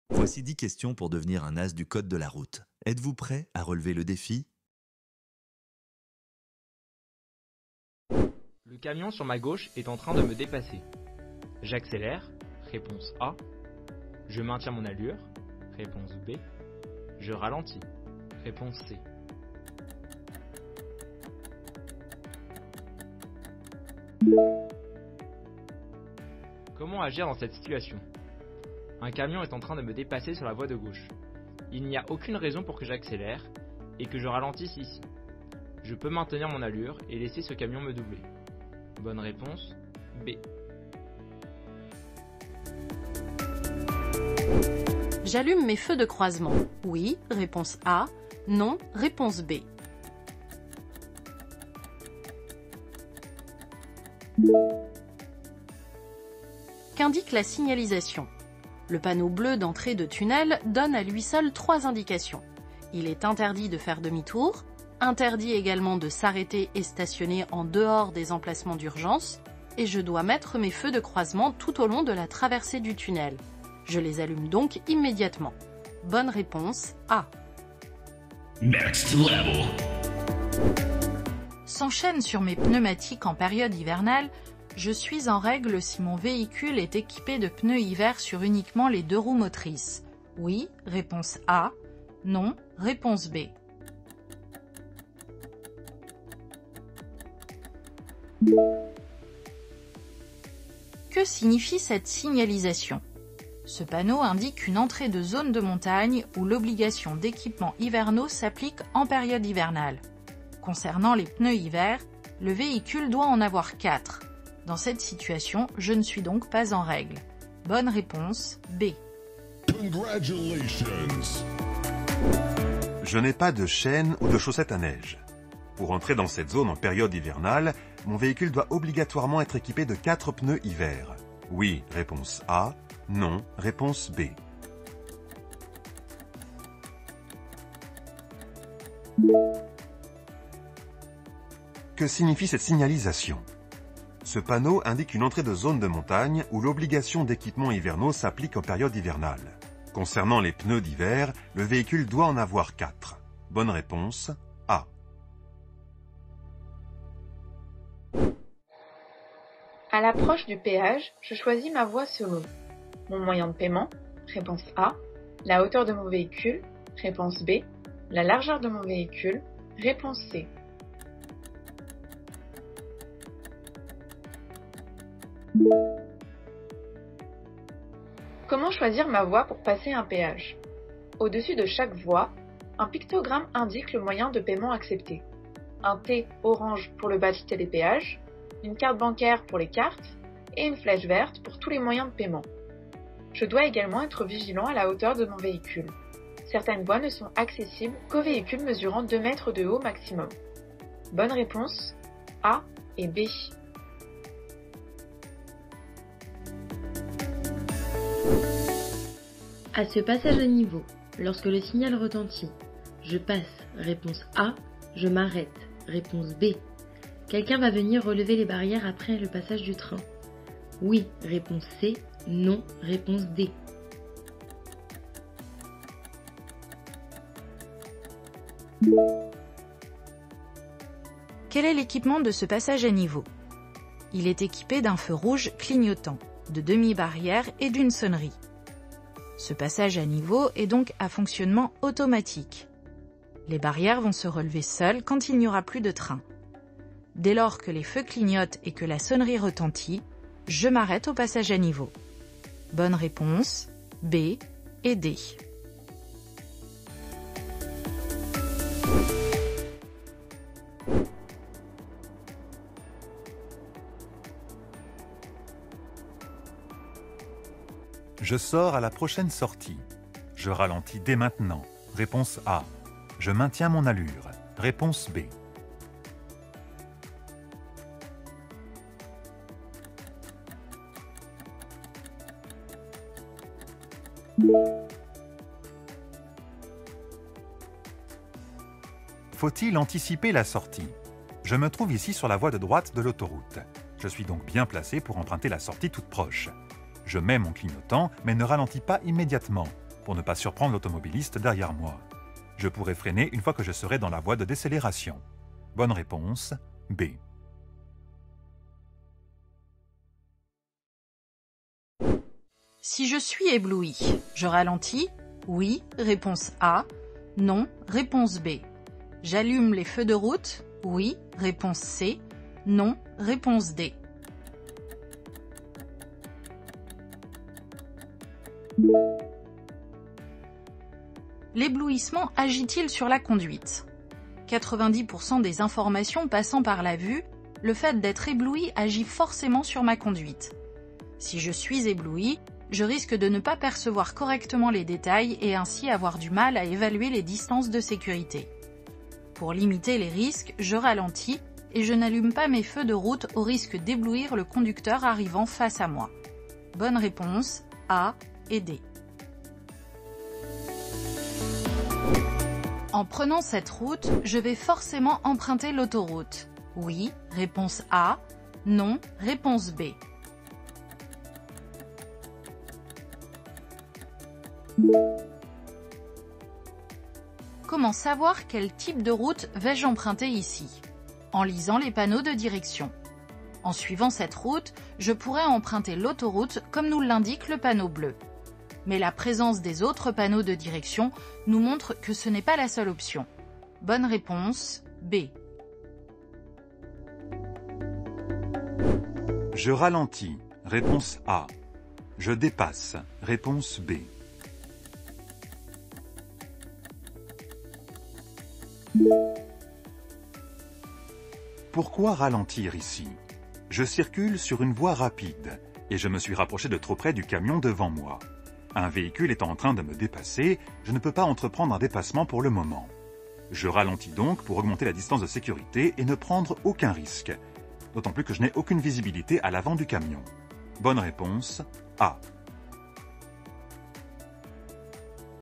Voici 10 questions pour devenir un as du code de la route. Êtes-vous prêt à relever le défi? Le camion sur ma gauche est en train de me dépasser. J'accélère, réponse A. Je maintiens mon allure, réponse B. Je ralentis, réponse C. Comment agir dans cette situation? Un camion est en train de me dépasser sur la voie de gauche. Il n'y a aucune raison pour que j'accélère et que je ralentisse ici. Je peux maintenir mon allure et laisser ce camion me doubler. Bonne réponse, B. J'allume mes feux de croisement. Oui, réponse A. Non, réponse B. Qu'indique la signalisation? Le panneau bleu d'entrée de tunnel donne à lui seul 3 indications. Il est interdit de faire demi-tour, interdit également de s'arrêter et stationner en dehors des emplacements d'urgence, et je dois mettre mes feux de croisement tout au long de la traversée du tunnel. Je les allume donc immédiatement. Bonne réponse A. Next level. Sans chaîne sur mes pneumatiques en période hivernale, je suis en règle si mon véhicule est équipé de pneus hiver sur uniquement les 2 roues motrices. Oui, réponse A. Non, réponse B. Que signifie cette signalisation? Ce panneau indique une entrée de zone de montagne où l'obligation d'équipements hivernaux s'applique en période hivernale. Concernant les pneus hiver, le véhicule doit en avoir 4. Dans cette situation, je ne suis donc pas en règle. Bonne réponse, B. Congratulations. Je n'ai pas de chaîne ou de chaussettes à neige. Pour entrer dans cette zone en période hivernale, mon véhicule doit obligatoirement être équipé de 4 pneus hiver. Oui, réponse A. Non, réponse B. Que signifie cette signalisation? Ce panneau indique une entrée de zone de montagne où l'obligation d'équipements hivernaux s'applique en période hivernale. Concernant les pneus d'hiver, le véhicule doit en avoir 4. Bonne réponse, A. À l'approche du péage, je choisis ma voie selon mon moyen de paiement, réponse A, la hauteur de mon véhicule, réponse B, la largeur de mon véhicule, réponse C. Comment choisir ma voie pour passer un péage? Au-dessus de chaque voie, un pictogramme indique le moyen de paiement accepté. Un T orange pour le badge télépéage, une carte bancaire pour les cartes et une flèche verte pour tous les moyens de paiement. Je dois également être vigilant à la hauteur de mon véhicule. Certaines voies ne sont accessibles qu'aux véhicules mesurant 2 mètres de haut maximum. Bonne réponse, A et B. À ce passage à niveau, lorsque le signal retentit, je passe, réponse A, je m'arrête, réponse B. Quelqu'un va venir relever les barrières après le passage du train. Oui, réponse C, non, réponse D. Quel est l'équipement de ce passage à niveau? Il est équipé d'un feu rouge clignotant, de demi-barrière et d'une sonnerie. Ce passage à niveau est donc à fonctionnement automatique. Les barrières vont se relever seules quand il n'y aura plus de train. Dès lors que les feux clignotent et que la sonnerie retentit, je m'arrête au passage à niveau. Bonne réponse, B et D. Je sors à la prochaine sortie. Je ralentis dès maintenant. Réponse A. Je maintiens mon allure. Réponse B. Faut-il anticiper la sortie? Je me trouve ici sur la voie de droite de l'autoroute. Je suis donc bien placé pour emprunter la sortie toute proche. Je mets mon clignotant, mais ne ralentis pas immédiatement. pour ne pas surprendre l'automobiliste derrière moi. Je pourrai freiner une fois que je serai dans la voie de décélération. Bonne réponse, B. Si je suis ébloui, je ralentis? Oui, réponse A. Non, réponse B. J'allume les feux de route? Oui, réponse C. Non, réponse D. L'éblouissement agit-il sur la conduite? 90% des informations passant par la vue, le fait d'être ébloui agit forcément sur ma conduite. Si je suis ébloui, je risque de ne pas percevoir correctement les détails et ainsi avoir du mal à évaluer les distances de sécurité. Pour limiter les risques, je ralentis et je n'allume pas mes feux de route au risque d'éblouir le conducteur arrivant face à moi. Bonne réponse, A et D. En prenant cette route, je vais forcément emprunter l'autoroute. Oui, réponse A. Non, réponse B. Comment savoir quel type de route vais-je emprunter ici? En lisant les panneaux de direction. En suivant cette route, je pourrais emprunter l'autoroute comme nous l'indique le panneau bleu. Mais la présence des autres panneaux de direction nous montre que ce n'est pas la seule option. Bonne réponse, B. Je ralentis, réponse A. Je dépasse, réponse B. Pourquoi ralentir ici? Je circule sur une voie rapide et je me suis rapproché de trop près du camion devant moi. Un véhicule étant en train de me dépasser, je ne peux pas entreprendre un dépassement pour le moment. Je ralentis donc pour augmenter la distance de sécurité et ne prendre aucun risque. D'autant plus que je n'ai aucune visibilité à l'avant du camion. Bonne réponse, A.